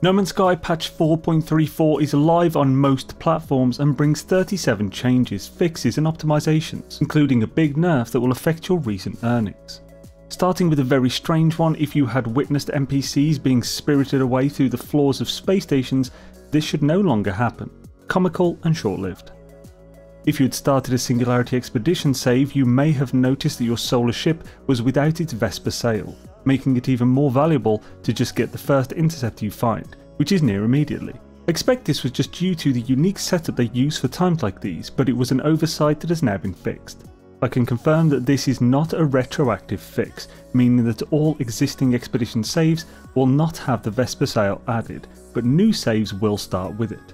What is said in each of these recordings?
No Man's Sky patch 4.34 is live on most platforms and brings 37 changes, fixes and optimisations, including a big nerf that will affect your recent earnings. Starting with a very strange one, if you had witnessed NPCs being spirited away through the floors of space stations, this should no longer happen. Comical and short-lived. If you had started a Singularity Expedition save, you may have noticed that your solar ship was without its Vesper Sale, making it even more valuable to just get the first interceptor you find, which is near immediately. I expect this was just due to the unique setup they use for times like these, but it was an oversight that has now been fixed. I can confirm that this is not a retroactive fix, meaning that all existing expedition saves will not have the Vesper Sale added, but new saves will start with it.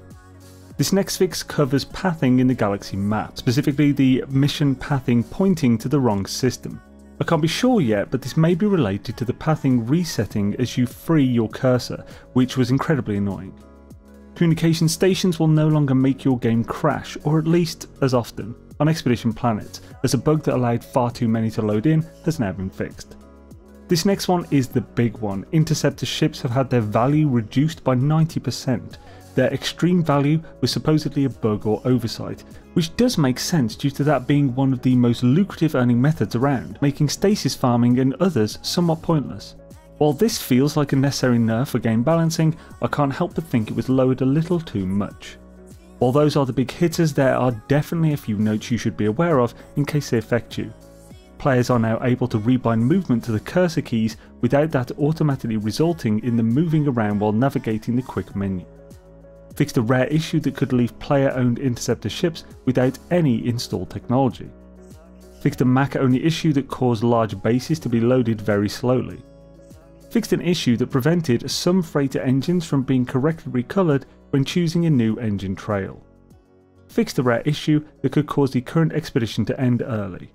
This next fix covers pathing in the galaxy map, specifically the mission pathing pointing to the wrong system. I can't be sure yet, but this may be related to the pathing resetting as you free your cursor, which was incredibly annoying. Communication stations will no longer make your game crash, or at least as often, on expedition planets, as a bug that allowed far too many to load in has now been fixed. This next one is the big one. Interceptor ships have had their value reduced by 90%. Their extreme value was supposedly a bug or oversight, which does make sense due to that being one of the most lucrative earning methods around, making stasis farming and others somewhat pointless. While this feels like a necessary nerf for game balancing, I can't help but think it was lowered a little too much. While those are the big hitters, there are definitely a few notes you should be aware of in case they affect you. Players are now able to rebind movement to the cursor keys without that automatically resulting in them moving around while navigating the quick menu. Fixed a rare issue that could leave player-owned interceptor ships without any installed technology. Fixed a Mac-only issue that caused large bases to be loaded very slowly. Fixed an issue that prevented some freighter engines from being correctly recoloured when choosing a new engine trail. Fixed a rare issue that could cause the current expedition to end early.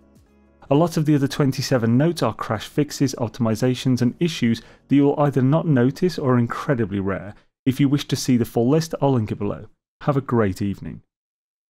A lot of the other 27 notes are crash fixes, optimisations and issues that you will either not notice or are incredibly rare. If you wish to see the full list, I'll link it below. Have a great evening.